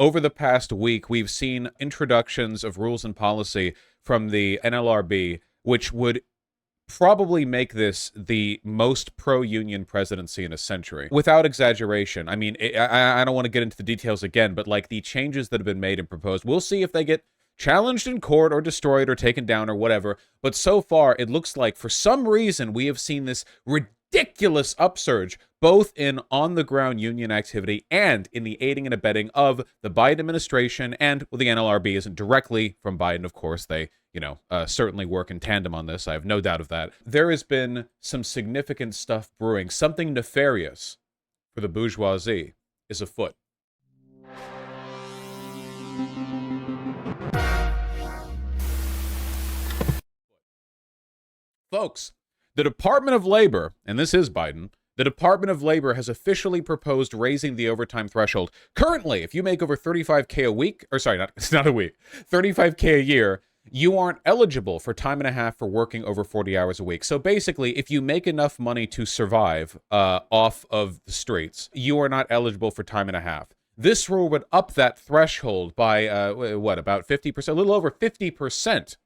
over the past week, we've seen introductions of rules and policy from the NLRB, which would probably make this the most pro-union presidency in a century. Without exaggeration. I mean, I don't want to get into the details again, but like the changes that have been made and proposed, we'll see if they get challenged in court or destroyed or taken down or whatever. But so far, it looks like for some reason we have seen this ridiculous upsurge, both in on-the-ground union activity and in the aiding and abetting of the Biden administration. And, well, the NLRB isn't directly from Biden, of course. They, certainly work in tandem on this. I have no doubt of that. There has been some significant stuff brewing. Something nefarious for the bourgeoisie is afoot. Folks, the Department of Labor, and this is Biden, the Department of Labor has officially proposed raising the overtime threshold. Currently, if you make over $35K a week, or sorry, it's not a week, $35K a year, you aren't eligible for time and a half for working over 40 hours a week. So basically, if you make enough money to survive off of the streets, you are not eligible for time and a half. This rule would up that threshold by, about 50%, a little over 50%.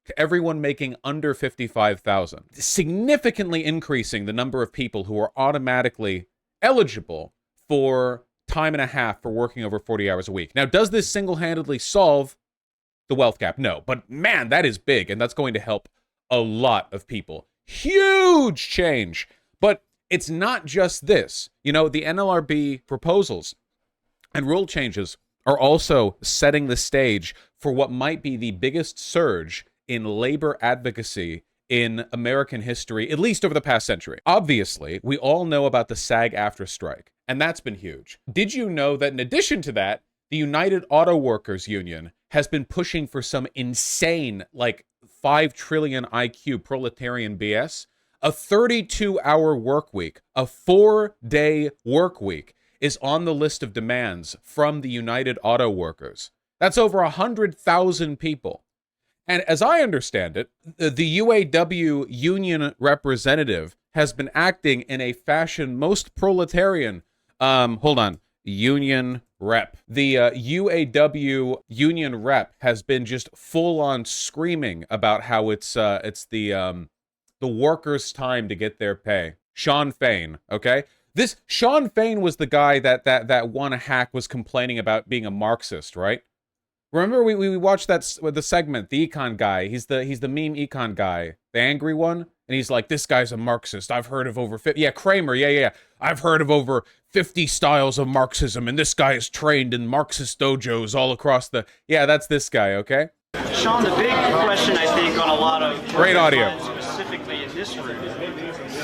To everyone making under 55,000, significantly increasing the number of people who are automatically eligible for time and a half for working over 40 hours a week. Now, does this single-handedly solve the wealth gap? No, but man, that is big, and that's going to help a lot of people. Huge change. But it's not just this. The NLRB proposals and rule changes are also setting the stage for what might be the biggest surge in labor advocacy in American history, at least over the past century. Obviously, we all know about the SAG-AFTRA strike, and that's been huge. Did you know that in addition to that, the United Auto Workers Union has been pushing for some insane, 5 trillion IQ proletarian BS? A 32-hour work week, a 4-day work week is on the list of demands from the United Auto Workers. That's over 100,000 people. And as I understand it, the UAW union representative has been acting in a fashion most proletarian. Union rep. The UAW union rep has been just full on screaming about how it's the workers' time to get their pay. Sean Fain, okay? This Sean Fain was the guy that one hack was complaining about being a Marxist, right? Remember we watched the segment, the econ guy. He's the meme econ guy, the angry one, and he's like, this guy's a Marxist. I've heard of over 50. Yeah, Kramer. Yeah. I've heard of over 50 styles of Marxism, and this guy is trained in Marxist dojos all across the. Yeah, that's this guy. Okay. Sean, the big question I think on a lot of great audio, specifically in this room,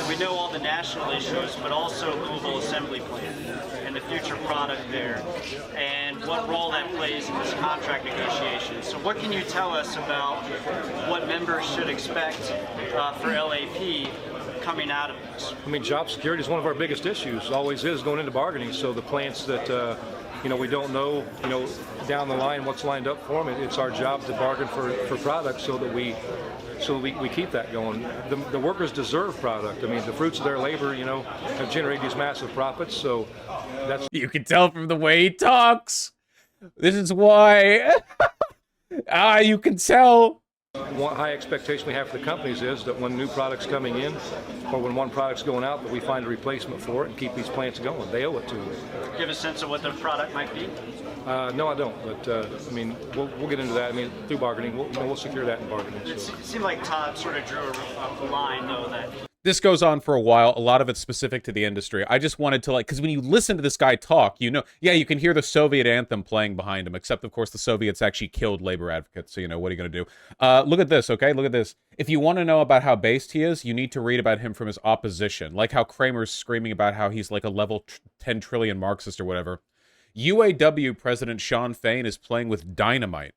we know all the national issues, but also Louisville Assembly Plant and the future product there, and what role that plays in this contract negotiation. So what can you tell us about what members should expect for LAP coming out of this? I mean, job security is one of our biggest issues, always is going into bargaining. So the plants that, we don't know, down the line what's lined up for them, it's our job to bargain for products so that we keep that going. The workers deserve product. I mean, the fruits of their labor, have generated these massive profits. So that's. You can tell from the way he talks. This is why. You can tell. One high expectation we have for the companies is that when new product's coming in, or when one product's going out, that we find a replacement for it and keep these plants going. They owe it to them. Do you have a sense of what the product might be? No, I don't. But we'll get into that. I mean, through bargaining, we'll secure that in bargaining. It seemed like Todd sort of drew a line, though, that. This goes on for a while. A lot of it's specific to the industry. I just wanted to because when you listen to this guy talk, you can hear the Soviet anthem playing behind him, except of course the Soviets actually killed labor advocates. So, what are you going to do? Look at this, okay? Look at this. If you want to know about how based he is, you need to read about him from his opposition, like how Kramer's screaming about how he's like a level 10 trillion Marxist or whatever. UAW President Sean Fain is playing with dynamite.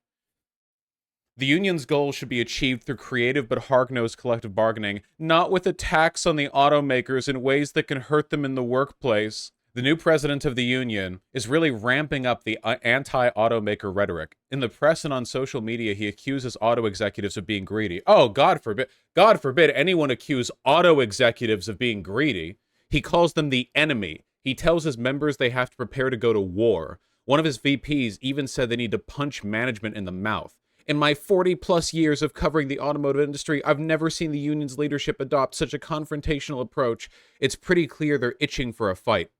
The union's goal should be achieved through creative but hard-nosed collective bargaining, not with attacks on the automakers in ways that can hurt them in the workplace. The new president of the union is really ramping up the anti-automaker rhetoric. In the press and on social media, he accuses auto executives of being greedy. Oh, God forbid anyone accuse auto executives of being greedy. He calls them the enemy. He tells his members they have to prepare to go to war. One of his VPs even said they need to punch management in the mouth. In my 40-plus years of covering the automotive industry, I've never seen the union's leadership adopt such a confrontational approach. It's pretty clear they're itching for a fight.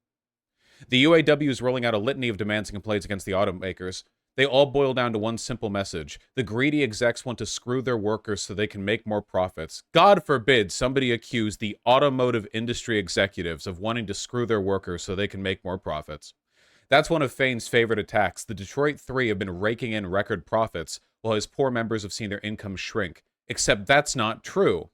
The UAW is rolling out a litany of demands and complaints against the automakers. They all boil down to one simple message. The greedy execs want to screw their workers so they can make more profits. God forbid somebody accuse the automotive industry executives of wanting to screw their workers so they can make more profits. That's one of Fain's favorite attacks. The Detroit Three have been raking in record profits, while his poor members have seen their income shrink. Except that's not true.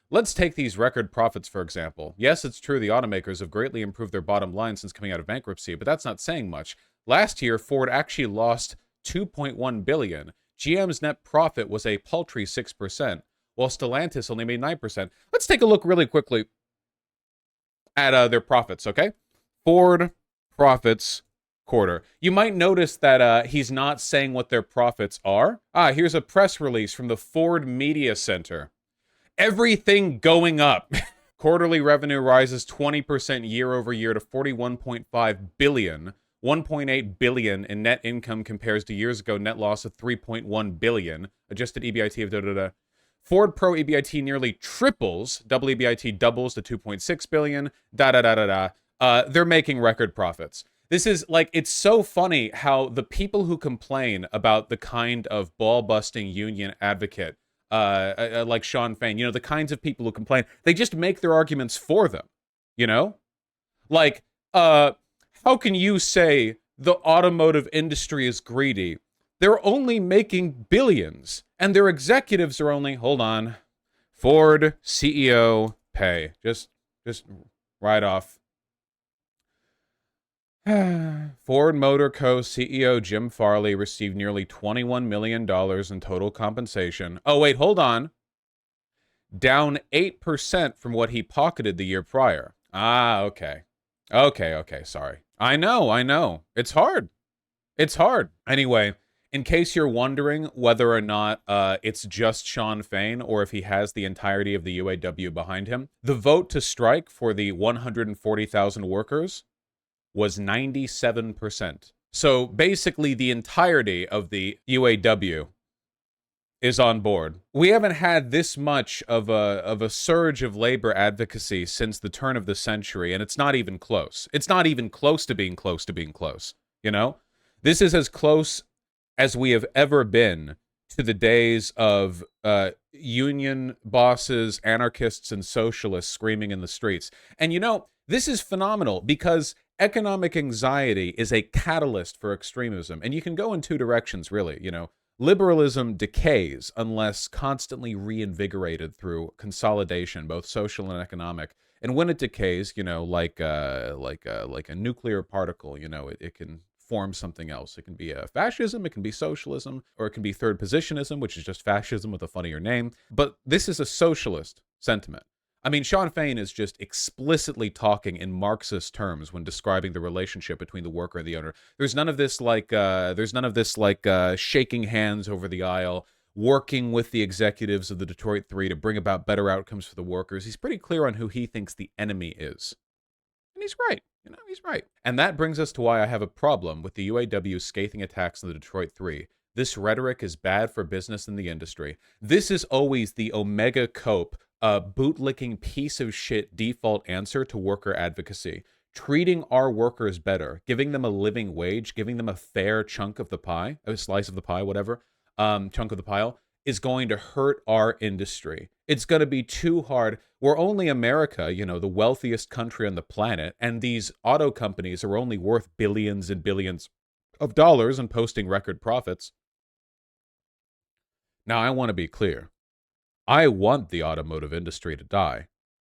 Let's take these record profits, for example. Yes, it's true the automakers have greatly improved their bottom line since coming out of bankruptcy, but that's not saying much. Last year, Ford actually lost $2.1 billion. GM's net profit was a paltry 6%, while Stellantis only made 9%. Let's take a look really quickly at their profits, okay? Ford profits quarter. You might notice that he's not saying what their profits are. Here's a press release from the Ford Media Center. Everything going up. Quarterly revenue rises 20% year over year to $41.5 billion. $1.8 billion in net income compares to years ago net loss of $3.1 billion. Adjusted EBIT of da-da-da. Ford Pro EBIT nearly triples. Double EBIT doubles to $2.6 billion. Da-da-da-da-da. They're making record profits. This is like, it's so funny how the people who complain about the kind of ball-busting union advocate, like Sean Fain, you know, the kinds of people who complain, they just make their arguments for them, you know? Like, how can you say the automotive industry is greedy? They're only making billions, and their executives are only, hold on, Ford CEO pay. Just right off. Ford Motor Co. CEO Jim Farley received nearly $21 million in total compensation. Oh, wait, hold on. Down 8% from what he pocketed the year prior. Okay. Okay, sorry. I know. It's hard. Anyway, in case you're wondering whether or not it's just Sean Fain or if he has the entirety of the UAW behind him, the vote to strike for the 140,000 workers was 97%. So basically the entirety of the UAW is on board. We haven't had this much of a surge of labor advocacy since the turn of the century, and it's not even close. It's not even close to being close, you know? This is as close as we have ever been to the days of union bosses, anarchists, and socialists screaming in the streets. And you know, this is phenomenal because economic anxiety is a catalyst for extremism. And you can go in two directions, really, you know. Liberalism decays unless constantly reinvigorated through consolidation, both social and economic. And when it decays, you know, like a nuclear particle, you know, it can form something else. It can be a fascism, it can be socialism, or it can be third positionism, which is just fascism with a funnier name. But this is a socialist sentiment. I mean, Sean Fain is just explicitly talking in Marxist terms when describing the relationship between the worker and the owner. There's none of this shaking hands over the aisle, working with the executives of the Detroit Three to bring about better outcomes for the workers. He's pretty clear on who he thinks the enemy is. And he's right. You know, he's right. And that brings us to why I have a problem with the UAW's scathing attacks on the Detroit Three. This rhetoric is bad for business and the industry. This is always the Omega Cope bootlicking piece of shit default answer to worker advocacy. Treating our workers better, giving them a living wage, giving them a fair chunk of the pie, a slice of the pie, whatever, chunk of the pile, is going to hurt our industry. It's going to be too hard. We're only America, you know, the wealthiest country on the planet, and these auto companies are only worth billions and billions of dollars and posting record profits. Now, I want to be clear. I want the automotive industry to die,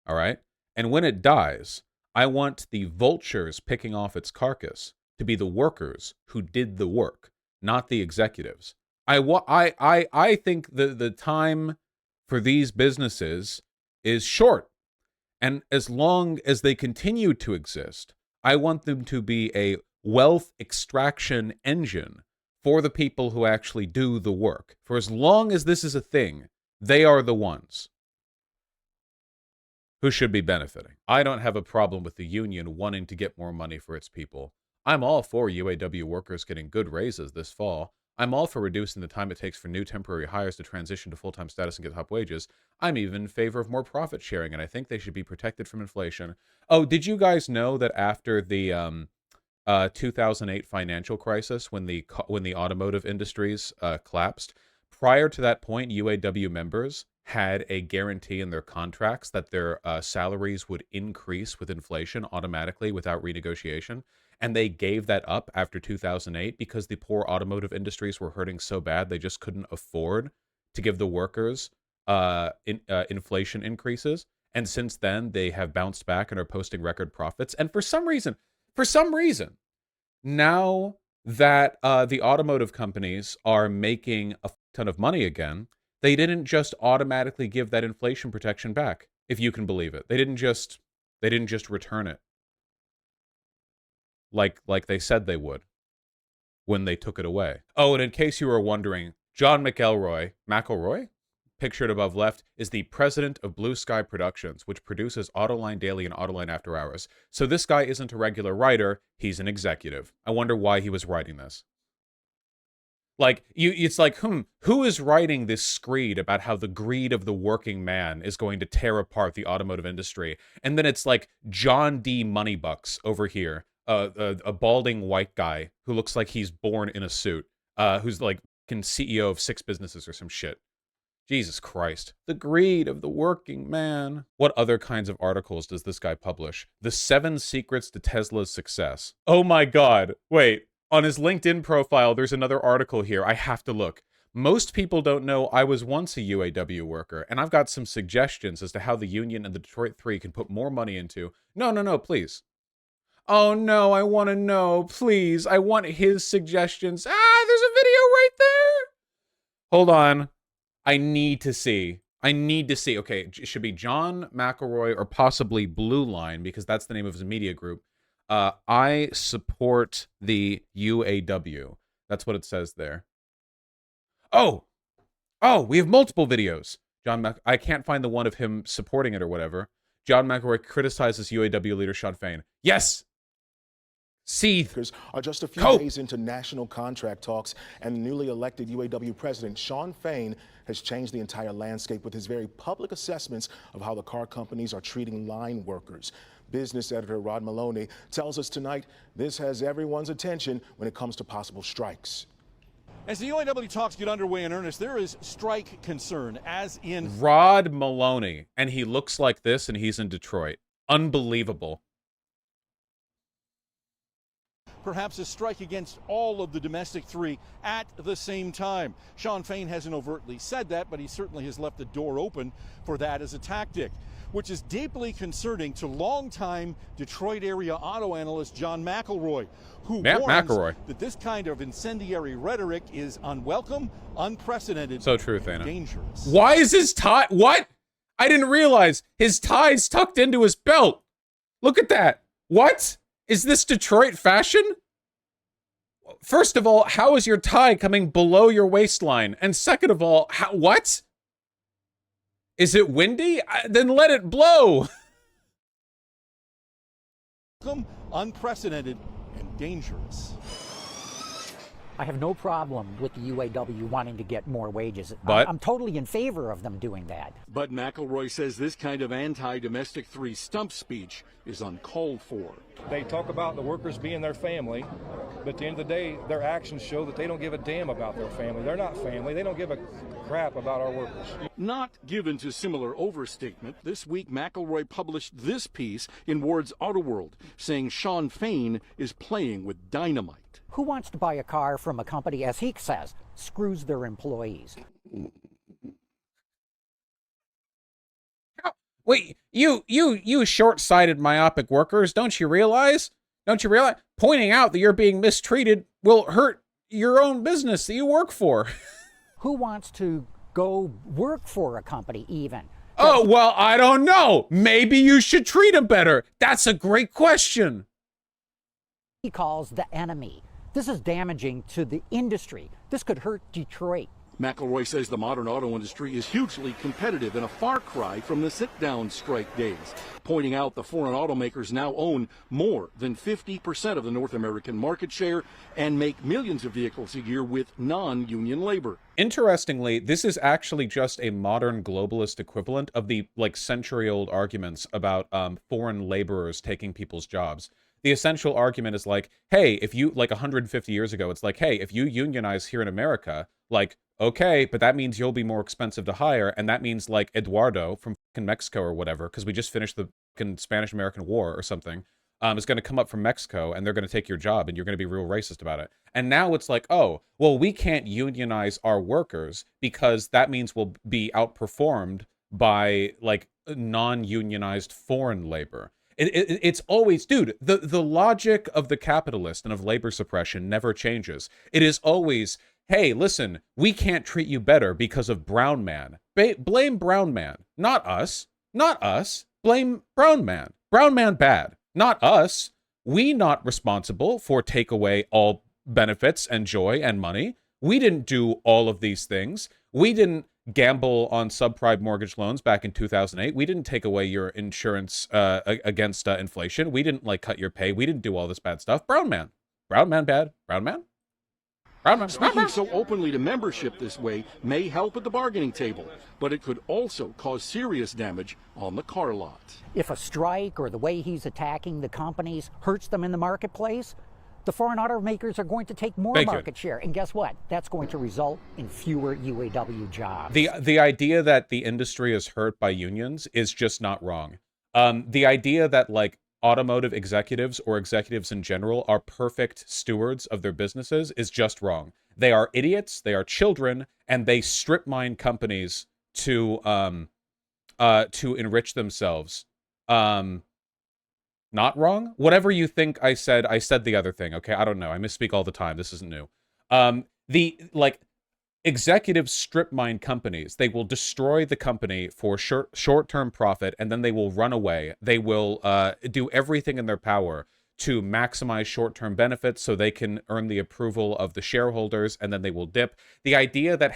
all right? And when it dies, I want the vultures picking off its carcass to be the workers who did the work, not the executives. I think the time for these businesses is short. And as long as they continue to exist, I want them to be a wealth extraction engine for the people who actually do the work. For as long as this is a thing, they are the ones who should be benefiting. I don't have a problem with the union wanting to get more money for its people. I'm all for UAW workers getting good raises this fall. I'm all for reducing the time it takes for new temporary hires to transition to full-time status and get top wages. I'm even in favor of more profit sharing, and I think they should be protected from inflation. Oh, did you guys know that after the 2008 financial crisis, when the automotive industries collapsed, prior to that point, UAW members had a guarantee in their contracts that their salaries would increase with inflation automatically without renegotiation. And they gave that up after 2008 because the poor automotive industries were hurting so bad they just couldn't afford to give the workers inflation increases. And since then, they have bounced back and are posting record profits. And for some reason, now that the automotive companies are making a ton of money again, they didn't just automatically give that inflation protection back, if you can believe it. They didn't just return it like they said they would when they took it away. Oh, and in case you were wondering, John McElroy, pictured above left, is the president of Blue Sky Productions, which produces Autoline Daily and Autoline After Hours. So this guy isn't a regular writer, he's an executive. I wonder why he was writing this. Like, it's like, who is writing this screed about how the greed of the working man is going to tear apart the automotive industry? And then it's like John D. Moneybucks over here, a balding white guy who looks like he's born in a suit, who's like CEO of 6 businesses or some shit. Jesus Christ. The greed of the working man. What other kinds of articles does this guy publish? The 7 Secrets to Tesla's Success. Oh my God. Wait. On his LinkedIn profile, there's another article here. I have to look. Most people don't know I was once a UAW worker, and I've got some suggestions as to how the union and the Detroit 3 can put more money into... No, please. Oh no, I want to know. Please, I want his suggestions. There's a video right there. Hold on. I need to see. Okay, it should be John McElroy or possibly Blue Line, because that's the name of his media group. I support the UAW. That's what it says there. Oh, we have multiple videos. I can't find the one of him supporting it or whatever. John McElroy criticizes UAW leader Sean Fain. Yes! Seethe. Are just a few days into national contract talks, and the newly elected UAW president, Sean Fain, has changed the entire landscape with his very public assessments of how the car companies are treating line workers. Business editor Rod Maloney tells us tonight this has everyone's attention when it comes to possible strikes. As the UAW talks get underway in earnest, there is strike concern, as in... Rod Maloney, and he looks like this, and he's in Detroit. Unbelievable. Perhaps a strike against all of the domestic 3 at the same time. Sean Fain hasn't overtly said that, but he certainly has left the door open for that as a tactic, which is deeply concerning to longtime Detroit area auto analyst John McElroy, who warns that this kind of incendiary rhetoric is unwelcome, unprecedented, so true, and dangerous. Why is his tie... What? I didn't realize his tie's tucked into his belt. Look at that. What? Is this Detroit fashion? First of all, how is your tie coming below your waistline? And second of all, what? Is it windy? Then let it blow. Unprecedented and dangerous. I have no problem with the UAW wanting to get more wages. But I'm totally in favor of them doing that. But McElroy says this kind of anti-domestic 3 stump speech is uncalled for. They talk about the workers being their family, but at the end of the day, their actions show that they don't give a damn about their family. They're not family. They don't give a crap about our workers. Not given to similar overstatement, this week McElroy published this piece in Ward's Auto World, saying Sean Fain is playing with dynamite. Who wants to buy a car from a company, as he says, screws their employees? Wait, you short-sighted myopic workers, don't you realize? Pointing out that you're being mistreated will hurt your own business that you work for. Who wants to go work for a company even? Oh, well, I don't know. Maybe you should treat them better. That's a great question. He calls the enemy. This is damaging to the industry. This could hurt Detroit. McElroy says the modern auto industry is hugely competitive and a far cry from the sit-down strike days, pointing out the foreign automakers now own more than 50% of the North American market share and make millions of vehicles a year with non-union labor. Interestingly, this is actually just a modern globalist equivalent of the century-old arguments about foreign laborers taking people's jobs. The essential argument is like, hey, if you, 150 years ago, it's like, hey, if you unionize here in America, okay, but that means you'll be more expensive to hire, and that means, Eduardo from fucking Mexico or whatever, because we just finished the fucking Spanish-American War or something, is going to come up from Mexico, and they're going to take your job, and you're going to be real racist about it. And now it's like, oh, well, we can't unionize our workers because that means we'll be outperformed by, non-unionized foreign labor. It's always, dude, the logic of the capitalist and of labor suppression never changes. It is always, hey, listen, we can't treat you better because of brown man. Blame brown man, not us. Not us. Blame brown man. Brown man bad, not us. We not responsible for take away all benefits and joy and money. We didn't do all of these things. We didn't gamble on subprime mortgage loans back in 2008. We didn't take away your insurance against inflation. We didn't cut your pay. We didn't do all this bad stuff. Brown man. Brown man bad. Brown man. Brown man. Speaking so openly to membership this way may help at the bargaining table, but it could also cause serious damage on the car lot. If a strike or the way he's attacking the companies hurts them in the marketplace, the foreign automakers are going to take more market share. And guess what? That's going to result in fewer UAW jobs. The idea that the industry is hurt by unions is just not wrong. The idea that automotive executives or executives in general are perfect stewards of their businesses is just wrong. They are idiots, they are children, and they strip mine companies to enrich themselves. Not wrong? Whatever you think I said the other thing, okay? I don't know. I misspeak all the time. This isn't new. Executives strip mine companies. They will destroy the company for short-term profit, and then they will run away. They will do everything in their power to maximize short-term benefits so they can earn the approval of the shareholders, and then they will dip. The idea that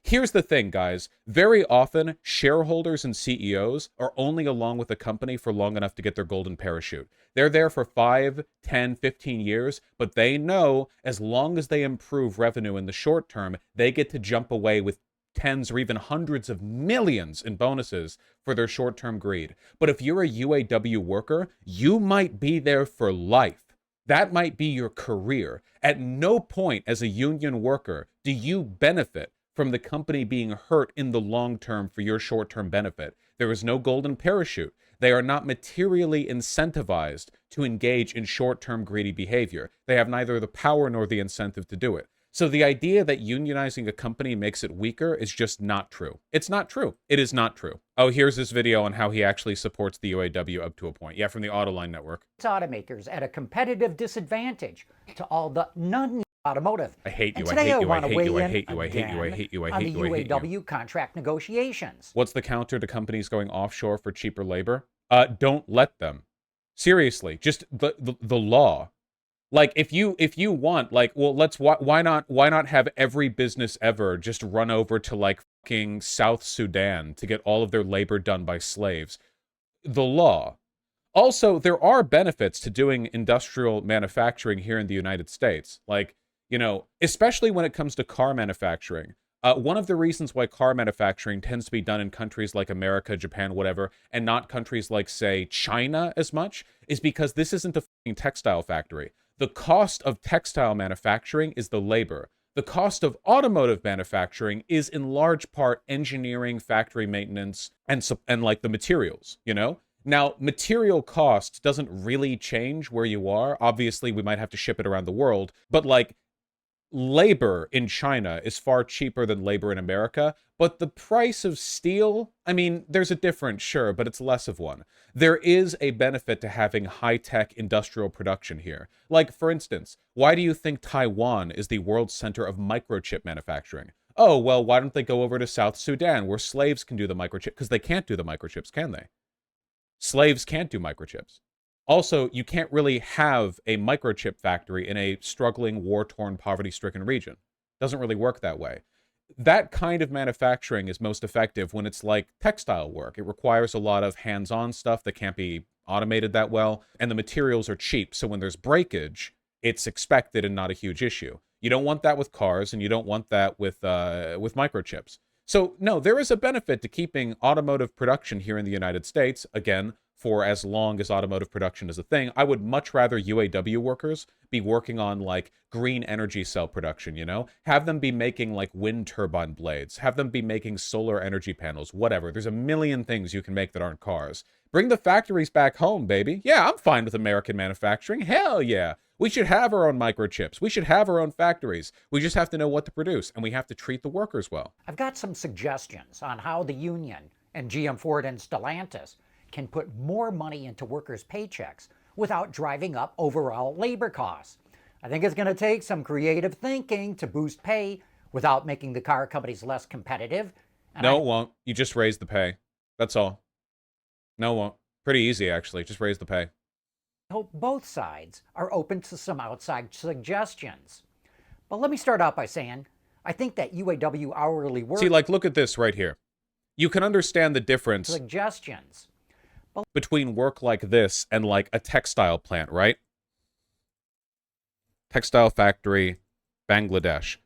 here's the thing, guys. Very often, shareholders and CEOs are only along with a company for long enough to get their golden parachute. They're there for 5, 10, 15 years, but they know as long as they improve revenue in the short term, they get to jump away with tens or even hundreds of millions in bonuses for their short-term greed. But if you're a UAW worker, you might be there for life. That might be your career. At no point as a union worker do you benefit from the company being hurt in the long term for your short-term benefit. There is no golden parachute. They are not materially incentivized to engage in short-term greedy behavior. They have neither the power nor the incentive to do it. So the idea that unionizing a company makes it weaker is just not true. It's not true. It is not true. Oh, here's this video on how he actually supports the UAW up to a point. Yeah, from the Autoline network. Automakers at a competitive disadvantage to all the non-automotive. I hate you. And today I hate you. I want to hate weigh you. I in hate you. I hate you. I hate you. I hate you. I on the hate you. UAW contract negotiations. What's the counter to companies going offshore for cheaper labor? Don't let them. Seriously, just the law. If you want, well, why not have every business ever just run over to fucking South Sudan to get all of their labor done by slaves? The law. Also, there are benefits to doing industrial manufacturing here in the United States. Especially when it comes to car manufacturing. One of the reasons why car manufacturing tends to be done in countries like America, Japan, whatever, and not countries like, say, China as much, is because this isn't a fucking textile factory. The cost of textile manufacturing is the labor. The cost of automotive manufacturing is in large part engineering, factory maintenance, and the materials, Now, material cost doesn't really change where you are. Obviously, we might have to ship it around the world, but labor in China is far cheaper than labor in America, but the price of steel, I mean, there's a difference, sure, but it's less of one. There is a benefit to having high-tech industrial production here. For instance, why do you think Taiwan is the world center of microchip manufacturing? Oh, well, why don't they go over to South Sudan where slaves can do the microchip? Because they can't do the microchips, can they? Slaves can't do microchips. Also, you can't really have a microchip factory in a struggling, war-torn, poverty-stricken region. Doesn't really work that way. that kind of manufacturing is most effective when it's like textile work. It requires a lot of hands-on stuff that can't be automated that well, and the materials are cheap. So when there's breakage, it's expected and not a huge issue. You don't want that with cars, and you don't want that with microchips. So no, there is a benefit to keeping automotive production here in the United States, again, for as long as automotive production is a thing. I would much rather UAW workers be working on like green energy cell production, you know? Have them be making like wind turbine blades, have them be making solar energy panels, whatever. There's a million things you can make that aren't cars. Bring the factories back home, baby. Yeah, I'm fine with American manufacturing. Hell yeah. We should have our own microchips. We should have our own factories. We just have to know what to produce, and we have to treat the workers well. I've got some suggestions on how the union and GM, Ford, and Stellantis can put more money into workers' paychecks without driving up overall labor costs. I think it's going to take some creative thinking to boost pay without making the car companies less competitive. No, it won't. You just raise the pay. That's all. No, it won't. Pretty easy, actually. Just raise the pay. I hope both sides are open to some outside suggestions. But let me start out by saying, I think that UAW hourly work... See, like, look at this right here. You can understand the difference... Suggestions. Between work like this and, like, a textile plant, right? Textile factory, Bangladesh.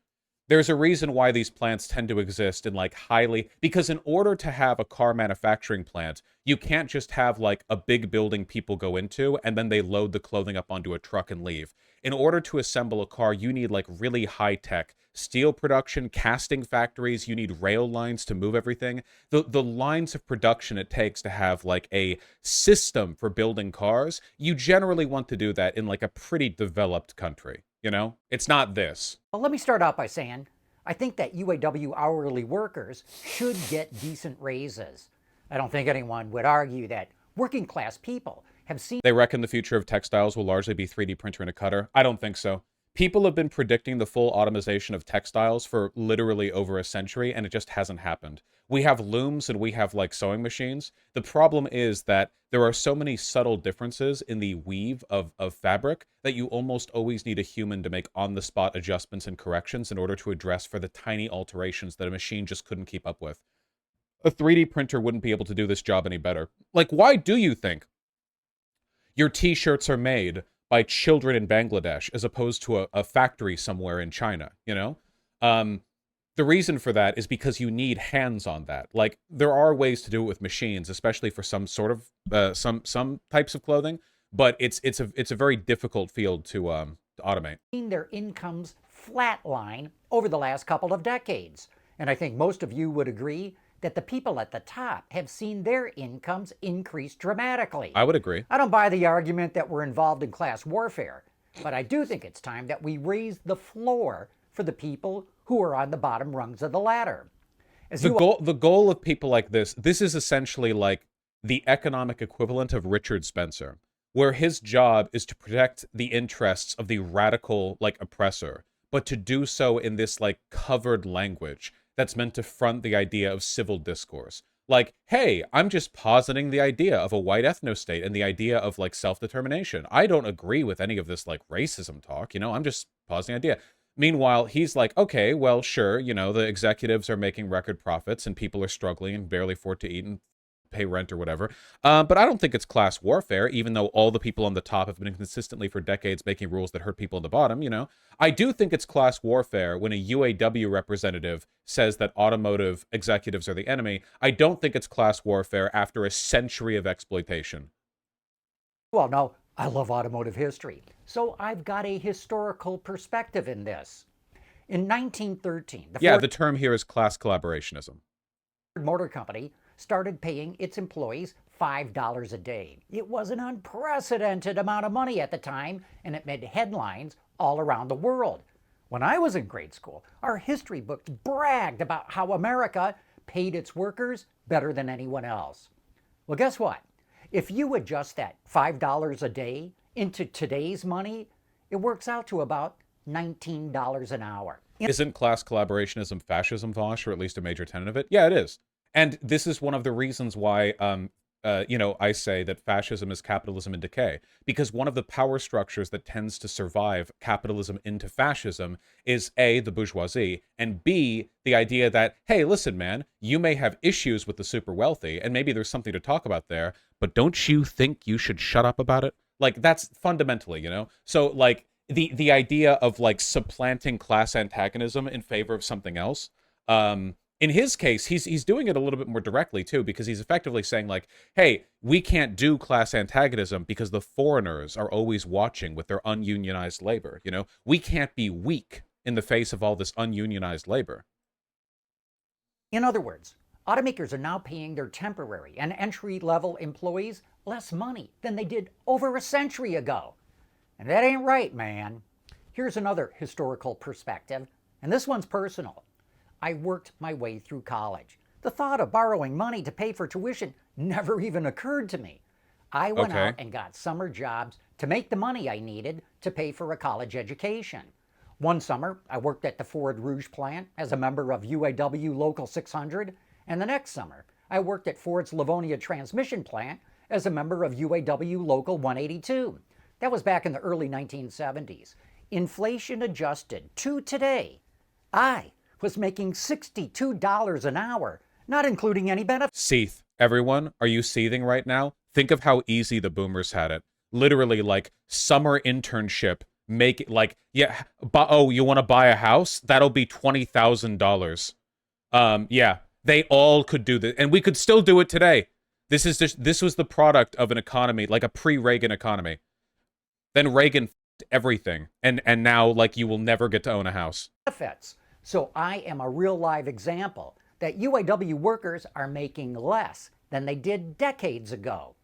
There's a reason why these plants tend to exist in, like, highly... Because in order to have a car manufacturing plant, you can't just have, like, a big building people go into, and then they load the clothing up onto a truck and leave. In order to assemble a car, you need, like, really high-tech steel production, casting factories. You need rail lines to move everything. The lines of production it takes to have, like, a system for building cars, you generally want to do that in, like, a pretty developed country. You know, it's not this. Well, let me start out by saying, I think that UAW hourly workers should get decent raises. I don't think anyone would argue that working class people have seen... They reckon the future of textiles will largely be 3D printer and a cutter. I don't think so. People have been predicting the full automation of textiles for literally over a century, and it just hasn't happened. We have looms and we have, like, sewing machines. The problem is that there are so many subtle differences in the weave of fabric that you almost always need a human to make on-the-spot adjustments and corrections in order to address for the tiny alterations that a machine just couldn't keep up with. A 3D printer wouldn't be able to do this job any better. Like, why do you think your t-shirts are made by children in Bangladesh as opposed to a factory somewhere in China, you know? The reason for that is because you need hands on that. Like, there are ways to do it with machines, especially for some sort of, some types of clothing, but it's a very difficult field to automate. Their incomes flatline over the last couple of decades. And I think most of you would agree that the people at the top have seen their incomes increase dramatically. I would agree. I don't buy the argument that we're involved in class warfare, but I do think it's time that we raise the floor for the people who are on the bottom rungs of the ladder. The goal of people like this is essentially like the economic equivalent of Richard Spencer, where his job is to protect the interests of the radical, like, oppressor, but to do so in this, like, covered language that's meant to front the idea of civil discourse. Like, hey, I'm just positing the idea of a white ethno-state and the idea of, like, self-determination. I don't agree with any of this, like, racism talk, you know? I'm just positing the idea. Meanwhile, he's like, okay, well, sure, you know, the executives are making record profits and people are struggling and barely afford to eat and pay rent or whatever. But I don't think it's class warfare, even though all the people on the top have been consistently for decades making rules that hurt people on the bottom, you know? I do think it's class warfare when a UAW representative says that automotive executives are the enemy. I don't think it's class warfare after a century of exploitation. Well, no, I love automotive history, so I've got a historical perspective in this. In 1913, the term here is class collaborationism. Ford Motor Company started paying its employees $5 a day. It was an unprecedented amount of money at the time, and it made headlines all around the world. When I was in grade school, our history books bragged about how America paid its workers better than anyone else. Well, guess what? If you adjust that $5 a day into today's money, it works out to about $19 an hour. Isn't class collaborationism fascism, Vosh, or at least a major tenet of it? Yeah, it is. And this is one of the reasons why I say that fascism is capitalism in decay, because one of the power structures that tends to survive capitalism into fascism is A, the bourgeoisie, and B, the idea that, hey, listen, man, you may have issues with the super wealthy, and maybe there's something to talk about there, but don't you think you should shut up about it? Like, that's fundamentally, So, like, the idea of, like, supplanting class antagonism in favor of something else, in his case, he's doing it a little bit more directly, too, because he's effectively saying, like, hey, we can't do class antagonism because the foreigners are always watching with their ununionized labor, We can't be weak in the face of all this ununionized labor. In other words, automakers are now paying their temporary and entry-level employees less money than they did over a century ago. And that ain't right, man. Here's another historical perspective, and this one's personal. I worked my way through college. The thought of borrowing money to pay for tuition never even occurred to me. I went out and got summer jobs to make the money I needed to pay for a college education. One summer, I worked at the Ford Rouge plant as a member of UAW Local 600, and the next summer, I worked at Ford's Livonia transmission plant as a member of UAW Local 182. That was back in the early 1970s. Inflation adjusted to today, I was making $62 an hour, not including any benefits. Seeth, everyone, are you seething right now? Think of how easy the boomers had it. Literally, like, summer internship, make it like, yeah, you want to buy a house? That'll be $20,000. Yeah, they all could do this, and we could still do it today. This was the product of an economy, like a pre-Reagan economy. Then Reagan everything, and now, like, you will never get to own a house. Benefits. So I am a real live example that UAW workers are making less than they did decades ago.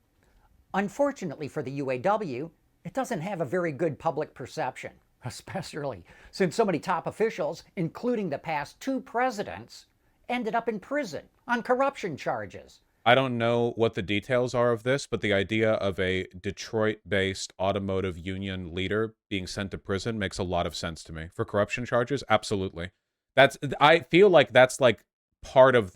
Unfortunately for the UAW, it doesn't have a very good public perception, especially since so many top officials, including the past 2 presidents, ended up in prison on corruption charges. I don't know what the details are of this, but the idea of a Detroit-based automotive union leader being sent to prison makes a lot of sense to me. For corruption charges, absolutely. I feel like that's like part of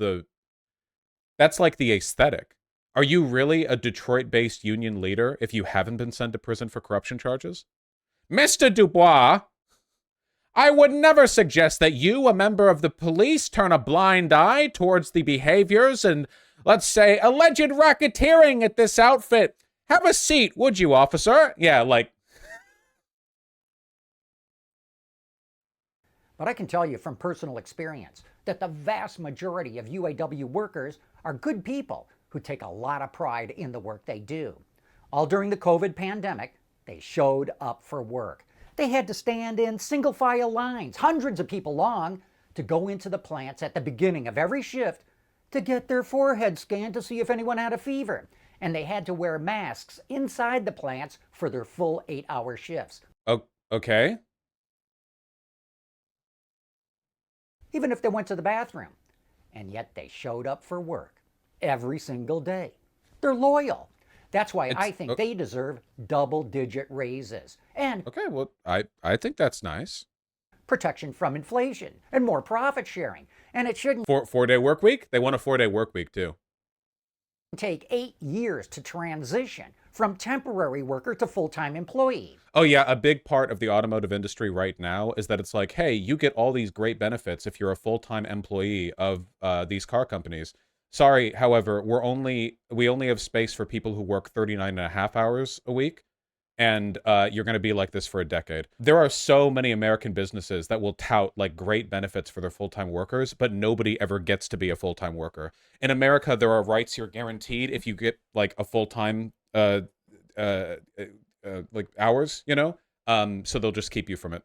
that's like the aesthetic. Are you really a Detroit-based union leader if you haven't been sent to prison for corruption charges? Mr. Dubois, I would never suggest that you, a member of the police, turn a blind eye towards the behaviors and, let's say, alleged racketeering at this outfit. Have a seat, would you, officer? Yeah, like... But I can tell you from personal experience that the vast majority of UAW workers are good people who take a lot of pride in the work they do. All during the COVID pandemic, they showed up for work. They had to stand in single file lines, hundreds of people long, to go into the plants at the beginning of every shift to get their forehead scanned to see if anyone had a fever. And they had to wear masks inside the plants for their full 8-hour shifts. Oh, okay. Even if they went to the bathroom. And yet they showed up for work every single day. They're loyal. That's why I think they deserve double-digit raises. And okay, well, I think that's nice. Protection from inflation and more profit sharing. And it shouldn't... Four-day work week? They want a 4-day work week, too. ...take 8 years to transition from temporary worker to full-time employee. Oh, yeah, a big part of the automotive industry right now is that it's like, hey, you get all these great benefits if you're a full-time employee of these car companies. Sorry, however, we only have space for people who work 39.5 hours a week, and you're going to be like this for a decade. There are so many American businesses that will tout like great benefits for their full-time workers, but nobody ever gets to be a full-time worker. In America, there are rights you're guaranteed if you get like a full-time like hours, so they'll just keep you from it.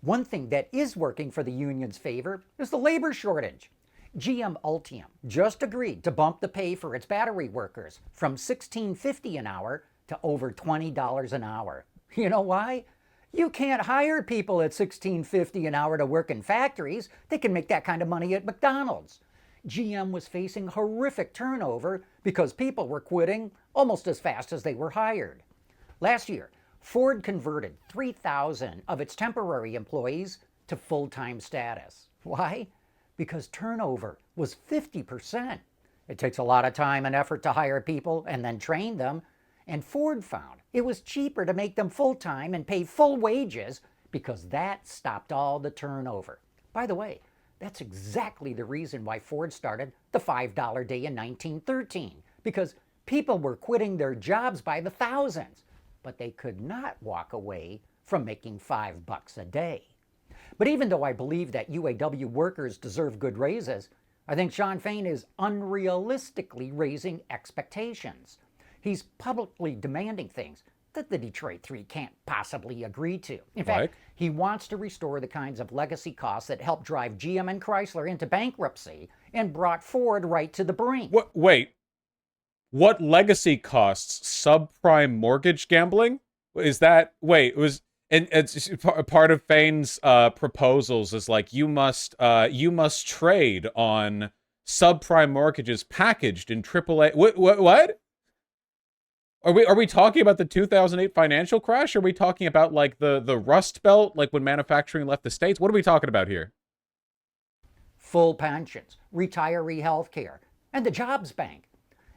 One thing that is working for the union's favor is the labor shortage. GM Ultium just agreed to bump the pay for its battery workers from $16.50 an hour to over $20 an hour. You know why? You can't hire people at $16.50 an hour to work in factories. They can make that kind of money at McDonald's. GM was facing horrific turnover because people were quitting almost as fast as they were hired. Last year, Ford converted 3,000 of its temporary employees to full-time status. Why? Because turnover was 50%. It takes a lot of time and effort to hire people and then train them. And Ford found it was cheaper to make them full-time and pay full wages because that stopped all the turnover. By the way, that's exactly the reason why Ford started the $5 day in 1913, because people were quitting their jobs by the thousands, but they could not walk away from making $5 a day. But even though I believe that UAW workers deserve good raises, I think Shawn Fain is unrealistically raising expectations. He's publicly demanding things that the Detroit Three can't possibly agree to. In fact, he wants to restore the kinds of legacy costs that helped drive GM and Chrysler into bankruptcy and brought Ford right to the brink. Wait, what legacy costs? Subprime mortgage gambling? Is that, and it's part of Fain's proposals is like, you must trade on subprime mortgages packaged in AAA. What? Are we talking about the 2008 financial crash? Are we talking about like the Rust Belt, like when manufacturing left the States? What are we talking about here? Full pensions, retiree health care, and the jobs bank.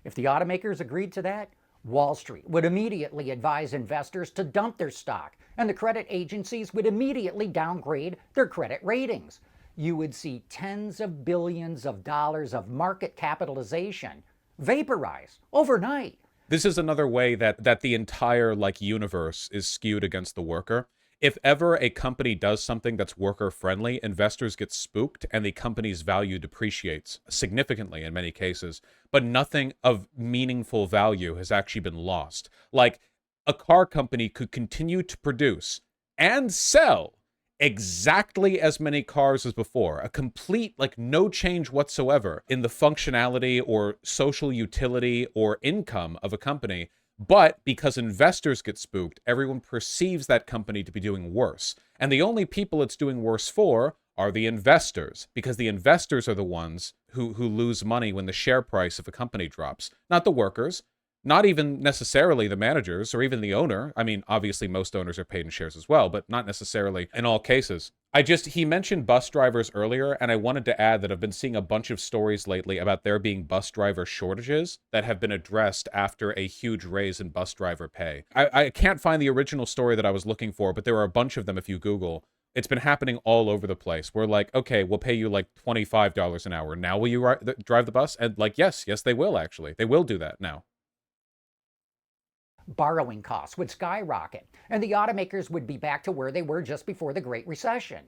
If the automakers agreed to that, Wall Street would immediately advise investors to dump their stock, and the credit agencies would immediately downgrade their credit ratings. You would see tens of billions of dollars of market capitalization vaporize overnight. This is another way that the entire like universe is skewed against the worker. If ever a company does something that's worker friendly, investors get spooked and the company's value depreciates significantly in many cases, but nothing of meaningful value has actually been lost. Like a car company could continue to produce and sell exactly as many cars as before, a complete, like, no change whatsoever in the functionality or social utility or income of a company. But because investors get spooked, everyone perceives that company to be doing worse. And the only people it's doing worse for are the investors, because the investors are the ones who lose money when the share price of a company drops, not the workers. Not even necessarily the managers or even the owner. I mean, obviously most owners are paid in shares as well, but not necessarily in all cases. He mentioned bus drivers earlier, and I wanted to add that I've been seeing a bunch of stories lately about there being bus driver shortages that have been addressed after a huge raise in bus driver pay. I can't find the original story that I was looking for, but there are a bunch of them if you Google. It's been happening all over the place. We're like, okay, we'll pay you like $25 an hour. Now will you drive the bus? And like, yes, they will actually. They will do that now. Borrowing costs would skyrocket, and the automakers would be back to where they were just before the Great Recession.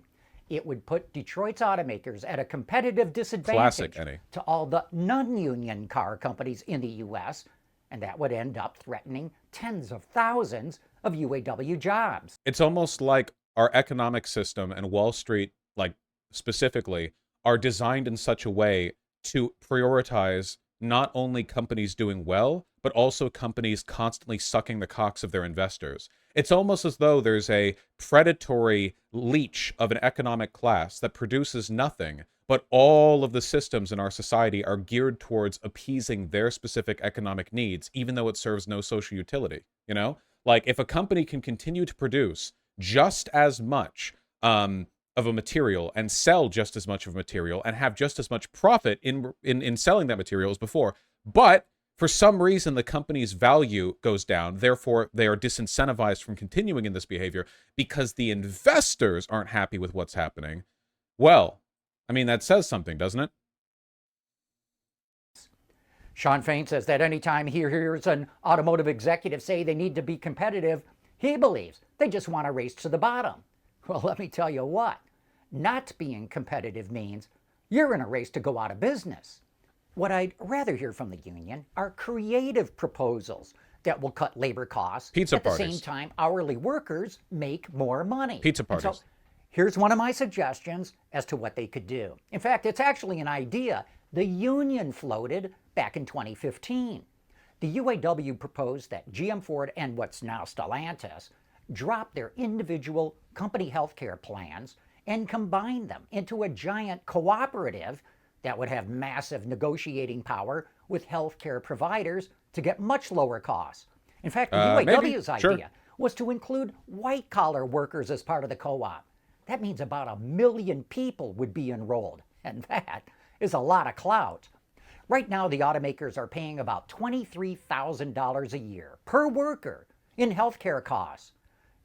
It would put Detroit's automakers at a competitive disadvantage to all the non-union car companies in the U.S., and that would end up threatening tens of thousands of UAW jobs. It's almost like our economic system and Wall Street, like specifically, are designed in such a way to prioritize not only companies doing well, but also companies constantly sucking the cocks of their investors. It's almost as though there's a predatory leech of an economic class that produces nothing, but all of the systems in our society are geared towards appeasing their specific economic needs, even though it serves no social utility. You know, like if a company can continue to produce just as much of a material and sell just as much of a material and have just as much profit in selling that material as before, but for some reason the company's value goes down, therefore they are disincentivized from continuing in this behavior because the investors aren't happy with what's happening. Well, I mean, that says something, doesn't it? Shawn Fain says that anytime he hears an automotive executive say they need to be competitive, he believes they just want to race to the bottom. Well, let me tell you what, not being competitive means you're in a race to go out of business. What I'd rather hear from the union are creative proposals that will cut labor costs. Pizza at parties. the same time hourly workers make more money. Pizza parties. And so here's one of my suggestions as to what they could do. In fact, it's actually an idea the union floated back in 2015. The UAW proposed that GM, Ford, and what's now Stellantis drop their individual company health care plans and combine them into a giant cooperative that would have massive negotiating power with healthcare providers to get much lower costs. In fact, the UAW's idea was to include white-collar workers as part of the co-op. That means about 1 million people would be enrolled, and that is a lot of clout. Right now, the automakers are paying about $23,000 a year per worker in healthcare costs.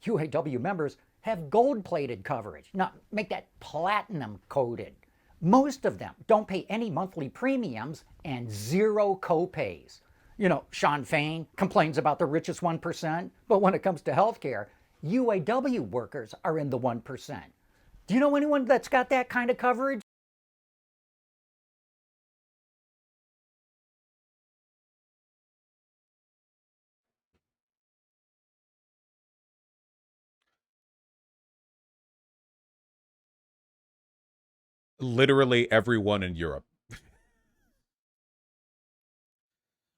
UAW members have gold-plated coverage. Now, make that platinum-coated. Most of them don't pay any monthly premiums and zero co-pays. You know, Sean Fain complains about the richest 1%, but when it comes to healthcare, UAW workers are in the 1%. Do you know anyone that's got that kind of coverage? Literally everyone in Europe.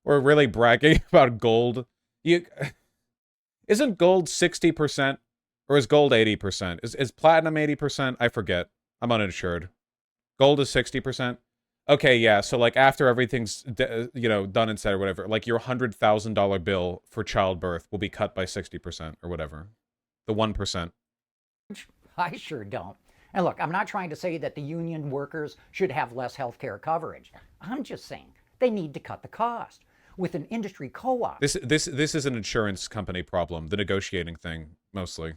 We're really bragging about gold. Isn't gold 60%? Or is gold 80%? Is platinum 80%? I forget. I'm uninsured. Gold is 60%? Okay, yeah, so like after everything's done and said or whatever, like your $100,000 bill for childbirth will be cut by 60% or whatever. The 1%. I sure don't. And look, I'm not trying to say that the union workers should have less health care coverage. I'm just saying they need to cut the cost. With an industry co-op, This is an insurance company problem, the negotiating thing, mostly.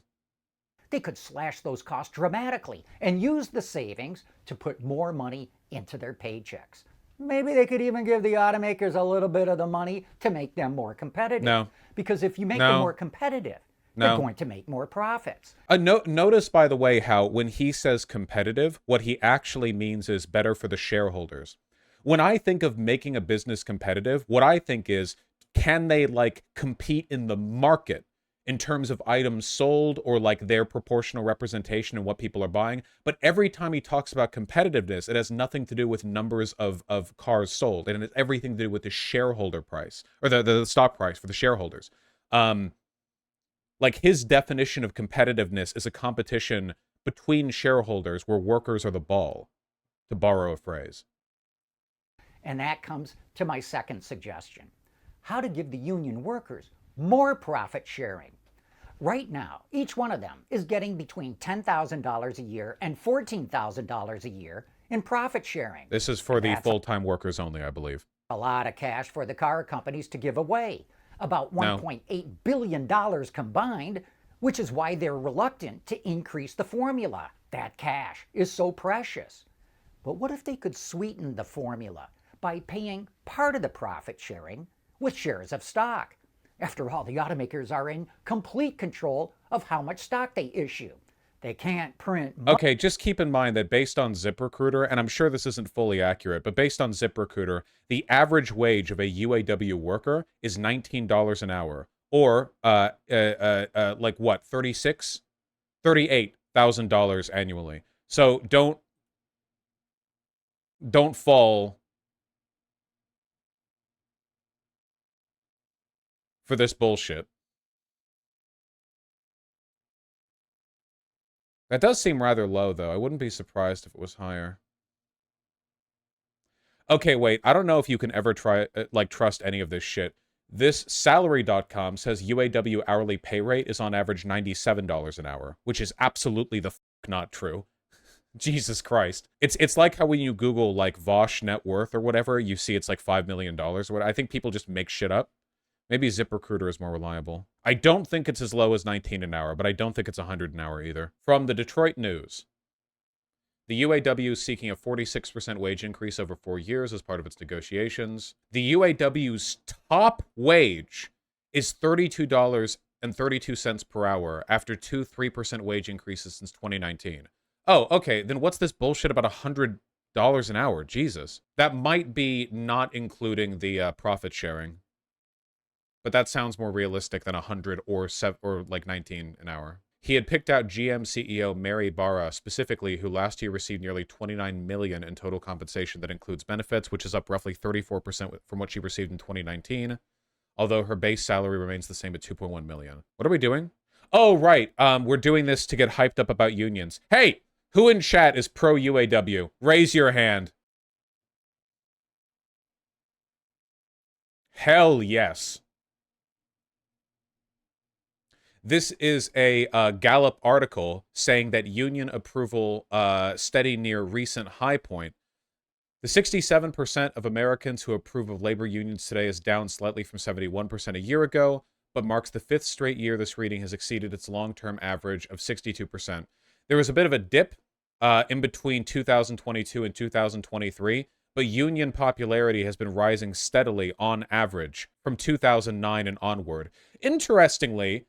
they could slash those costs dramatically and use the savings to put more money into their paychecks. Maybe they could even give the automakers a little bit of the money to make them more competitive. No. Because if you make them more competitive, they're going to make more profits. Notice, by the way, how when he says competitive, what he actually means is better for the shareholders. When I think of making a business competitive, what I think is, can they like compete in the market in terms of items sold or like their proportional representation in what people are buying? But every time he talks about competitiveness, it has nothing to do with numbers of cars sold, and it's everything to do with the shareholder price or the stock price for the shareholders. Like his definition of competitiveness is a competition between shareholders where workers are the ball, to borrow a phrase. And that comes to my second suggestion: how to give the union workers more profit sharing. Right now, each one of them is getting between $10,000 a year and $14,000 a year in profit sharing. This is for the full-time workers only, I believe. A lot of cash for the car companies to give away, about $1.8 billion combined, which is why they're reluctant to increase the formula. That cash is so precious. But what if they could sweeten the formula by paying part of the profit sharing with shares of stock? After all, the automakers are in complete control of how much stock they issue. They can't print. Okay, just keep in mind that based on ZipRecruiter, and I'm sure this isn't fully accurate, but based on ZipRecruiter, the average wage of a UAW worker is $19 an hour, or like what, $38,000 annually. So don't fall for this bullshit. That does seem rather low, though. I wouldn't be surprised if it was higher. Okay, wait. I don't know if you can ever trust any of this shit. This salary.com says UAW hourly pay rate is on average $97 an hour, which is absolutely the not true. Jesus Christ. It's like how when you Google, like, Vosh net worth or whatever, you see it's like $5 million or what. I think people just make shit up. Maybe ZipRecruiter is more reliable. I don't think it's as low as 19 an hour, but I don't think it's 100 an hour either. From the Detroit News, the UAW is seeking a 46% wage increase over 4 years as part of its negotiations. The UAW's top wage is $32.32 per hour after 3% wage increases since 2019. Oh, okay, then what's this bullshit about $100 an hour? Jesus. That might be not including the profit sharing. But that sounds more realistic than 100 or like 19 an hour. He had picked out GM CEO Mary Barra specifically, who last year received nearly $29 million in total compensation that includes benefits, which is up roughly 34% from what she received in 2019. Although her base salary remains the same at $2.1 million. What are we doing? Oh, right. We're doing this to get hyped up about unions. Hey, who in chat is pro UAW? Raise your hand. Hell yes. This is a Gallup article saying that union approval steady near recent high point. The 67% of Americans who approve of labor unions today is down slightly from 71% a year ago, but marks the 5th straight year this reading has exceeded its long-term average of 62%. There was a bit of a dip in between 2022 and 2023, but union popularity has been rising steadily on average from 2009 and onward. Interestingly,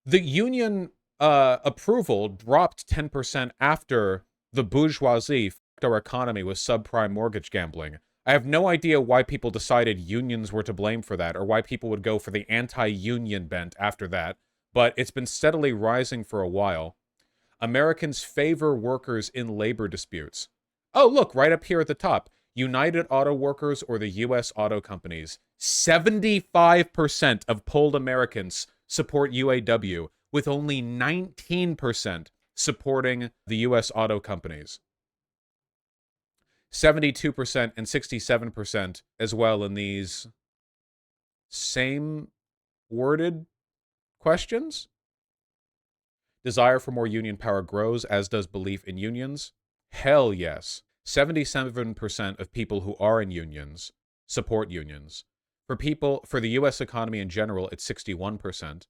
the union approval dropped 10% after the bourgeoisie fucked our economy with subprime mortgage gambling. I have no idea why people decided unions were to blame for that, or why people would go for the anti-union bent after that, but it's been steadily rising for a while. Americans favor workers in labor disputes. Oh, look, right up here at the top. United Auto Workers or the U.S. auto companies. 75% of polled Americans support UAW, with only 19% supporting the U.S. auto companies. 72% and 67% as well in these same worded questions. Desire for more union power grows, as does belief in unions. Hell yes. 77% of people who are in unions support unions. For the U.S. economy in general, it's 61%.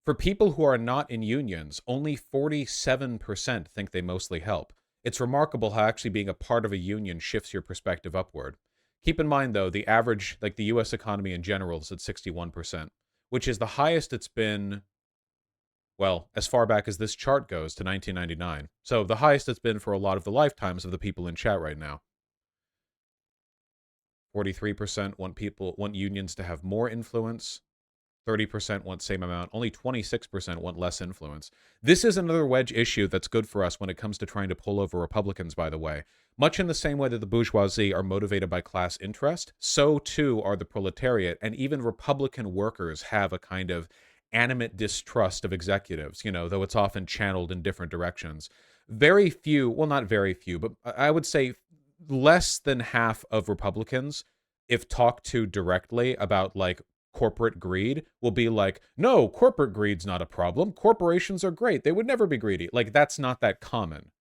For people who are not in unions, only 47% think they mostly help. It's remarkable how actually being a part of a union shifts your perspective upward. Keep in mind, though, the average, like the U.S. economy in general, is at 61%, which is the highest it's been, well, as far back as this chart goes, to 1999. So the highest it's been for a lot of the lifetimes of the people in chat right now. 43% want unions to have more influence. 30% want same amount. Only 26% want less influence. This is another wedge issue that's good for us when it comes to trying to pull over Republicans, by the way. Much in the same way that the bourgeoisie are motivated by class interest, so too are the proletariat, and even Republican workers have a kind of animate distrust of executives, though it's often channeled in different directions. Very few, well, not very few, but I would say less than half of Republicans, if talked to directly about, like, corporate greed, will be like, no, corporate greed's not a problem. Corporations are great. They would never be greedy. Like, that's not that common,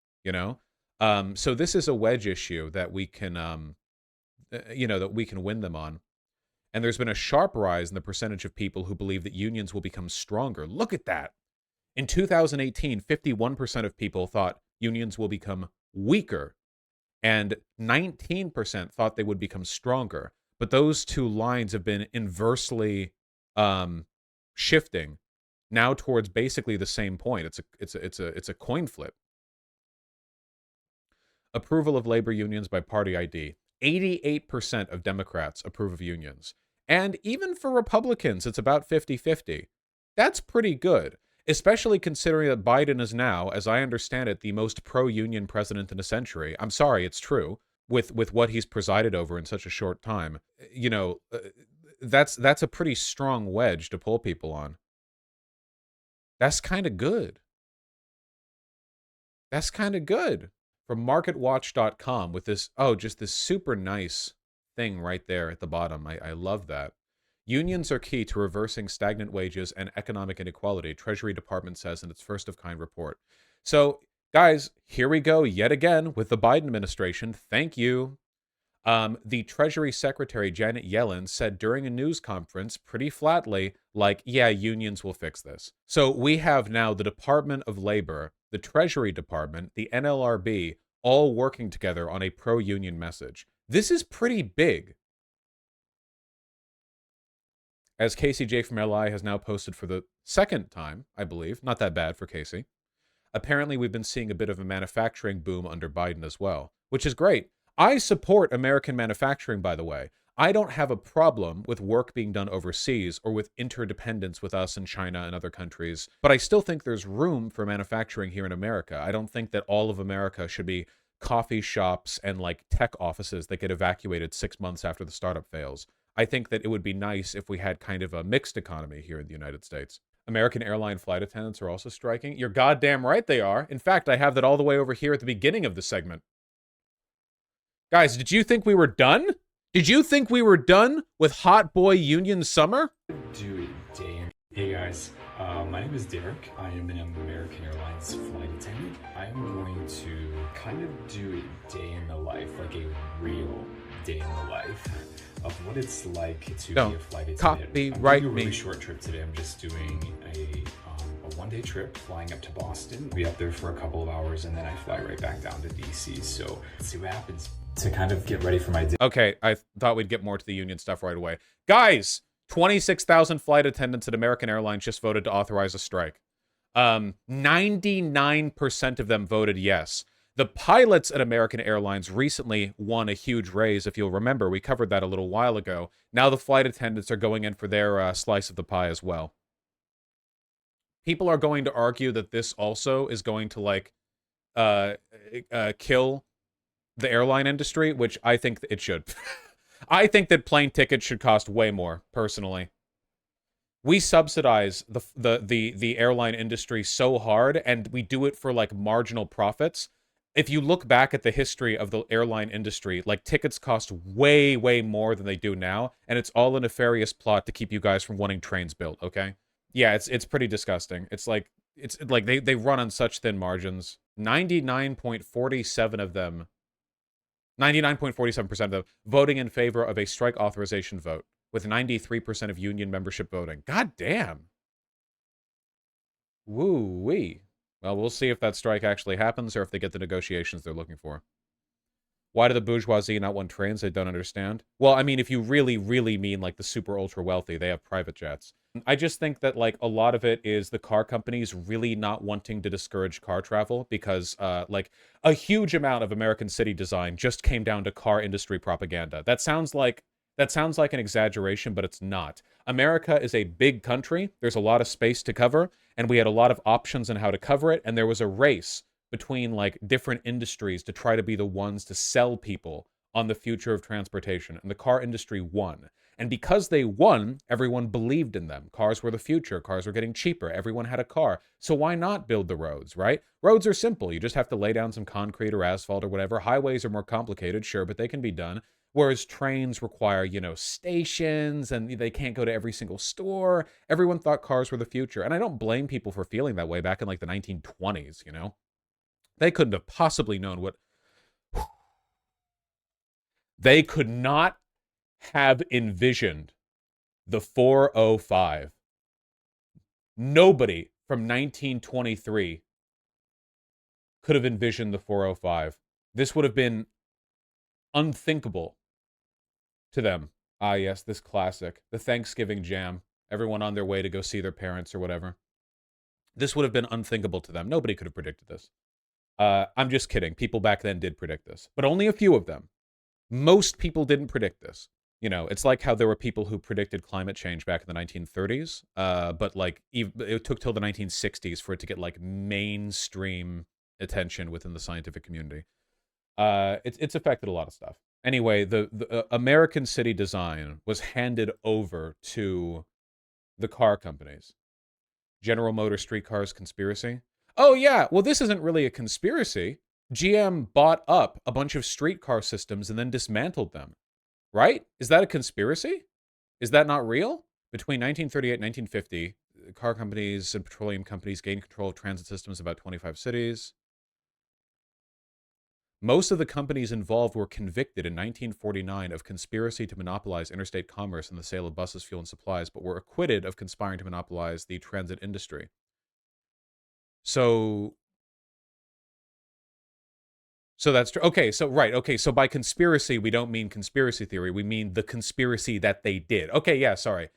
So this is a wedge issue that we can, that we can win them on. And there's been a sharp rise in the percentage of people who believe that unions will become stronger. Look at that. In 2018, 51% of people thought unions will become weaker, and 19% thought they would become stronger. But those two lines have been inversely shifting now towards basically the same point. It's a coin flip. Approval of labor unions by party ID. 88% of Democrats approve of unions. And even for Republicans, it's about 50-50. That's pretty good, especially considering that Biden is now, as I understand it, the most pro-union president in a century. I'm sorry, it's true. With what he's presided over in such a short time, that's a pretty strong wedge to pull people on. That's kind of good. That's kind of good. From MarketWatch.com with this, just this super nice thing right there at the bottom. I love that. Unions are key to reversing stagnant wages and economic inequality, Treasury Department says in its first-of-kind report. So, guys, here we go yet again with the Biden administration. Thank you. The Treasury Secretary, Janet Yellen, said during a news conference pretty flatly, like, yeah, unions will fix this. So we have now the Department of Labor, the Treasury Department, the NLRB, all working together on a pro-union message. This is pretty big. As Casey J from LI has now posted for the second time, I believe. Not that bad for Casey. Apparently, we've been seeing a bit of a manufacturing boom under Biden as well, which is great. I support American manufacturing, by the way. I don't have a problem with work being done overseas or with interdependence with us and China and other countries, but I still think there's room for manufacturing here in America. I don't think that all of America should be coffee shops and like tech offices that get evacuated 6 months after the startup fails. I think that it would be nice if we had kind of a mixed economy here in the United States. American airline flight attendants are also striking. You're goddamn right they are. In fact, I have that all the way over here at the beginning of the segment. Guys, did you think we were done? Did you think we were done with Hot Boy Union Summer? Dude, damn. Hey guys, my name is Derek. I am an American Airlines flight attendant. I'm going to kind of do a day in the life, like a real day in the life of what it's like to Don't be a flight attendant. copyright I'm doing a really me. short trip today. I'm just doing a one-day trip, flying up to Boston. Be up there for a couple of hours, and then I fly right back down to DC. So let's see what happens. To kind of get ready for my day. Okay, I thought we'd get more to the union stuff right away. Guys, 26,000 flight attendants at American Airlines just voted to authorize a strike. 99% of them voted yes. The pilots at American Airlines recently won a huge raise. If you'll remember, we covered that a little while ago. Now the flight attendants are going in for their slice of the pie as well. People are going to argue that this also is going to, like, kill the airline industry, which I think it should. I think that plane tickets should cost way more, personally. We subsidize the airline industry so hard, and we do it for, like, marginal profits. If you look back at the history of the airline industry, like, tickets cost way, way more than they do now, and it's all a nefarious plot to keep you guys from wanting trains built, okay? Yeah, it's pretty disgusting. It's like they run on such thin margins. 99.47 of them 99.47% of them voting in favor of a strike authorization vote, with 93% of union membership voting. God damn. Woo-wee. Well, we'll see if that strike actually happens or if they get the negotiations they're looking for. Why do the bourgeoisie not want trains? I don't understand. Well, I mean, if you really, really mean, like, the super ultra wealthy, they have private jets. I just think that, like, a lot of it is the car companies really not wanting to discourage car travel because, like, a huge amount of American city design just came down to car industry propaganda. That sounds like an exaggeration, but it's not. America is a big country. There's a lot of space to cover, and we had a lot of options on how to cover it, and there was a race between, like, different industries to try to be the ones to sell people on the future of transportation, and the car industry won. And because they won, everyone believed in them. Cars were the future. Cars were getting cheaper. Everyone had a car. So why not build the roads, right? Roads are simple. You just have to lay down some concrete or asphalt or whatever. Highways are more complicated, sure, but they can be done. Whereas trains require, you know, stations, and they can't go to every single store. Everyone thought cars were the future. And I don't blame people for feeling that way back in, like, the 1920s, you know? They couldn't have possibly known what... They could not have envisioned the 405. Nobody from 1923 could have envisioned the 405. This would have been unthinkable to them. Ah, yes, this classic. The Thanksgiving jam. Everyone on their way to go see their parents or whatever. This would have been unthinkable to them. Nobody could have predicted this. I'm just kidding. People back then did predict this, but only a few of them. Most people didn't predict this. You know, it's like how there were people who predicted climate change back in the 1930s, but, like, it took till the 1960s for it to get, like, mainstream attention within the scientific community. It's affected a lot of stuff. Anyway, the American city design was handed over to the car companies. General Motors streetcars conspiracy. Oh, yeah. Well, this isn't really a conspiracy. GM bought up a bunch of streetcar systems and then dismantled them. Right? Is that a conspiracy? Is that not real? Between 1938 and 1950, car companies and petroleum companies gained control of transit systems in about 25 cities. Most of the companies involved were convicted in 1949 of conspiracy to monopolize interstate commerce and the sale of buses, fuel, and supplies, but were acquitted of conspiring to monopolize the transit industry. So that's true. Okay, so right. Okay, so by conspiracy, we don't mean conspiracy theory. We mean the conspiracy that they did. Okay, yeah, sorry.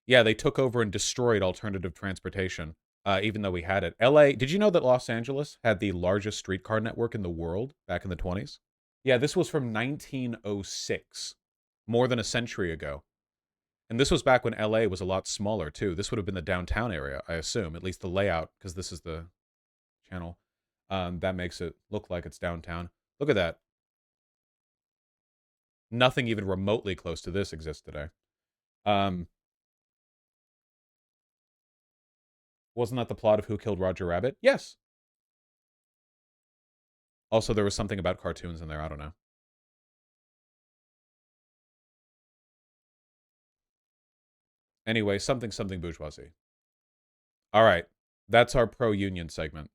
Yeah, they took over and destroyed alternative transportation, even though we had it. LA, did you know that Los Angeles had the largest streetcar network in the world back in the 20s? Yeah, this was from 1906, more than a century ago. And this was back when LA was a lot smaller, too. This would have been the downtown area, I assume, at least the layout, because this is the channel. That makes it look like it's downtown. Look at that. Nothing even remotely close to this exists today. Wasn't that the plot of Who Killed Roger Rabbit? Yes. Also, there was something about cartoons in there. I don't know. Anyway, something bourgeoisie. All right. That's our pro-union segment.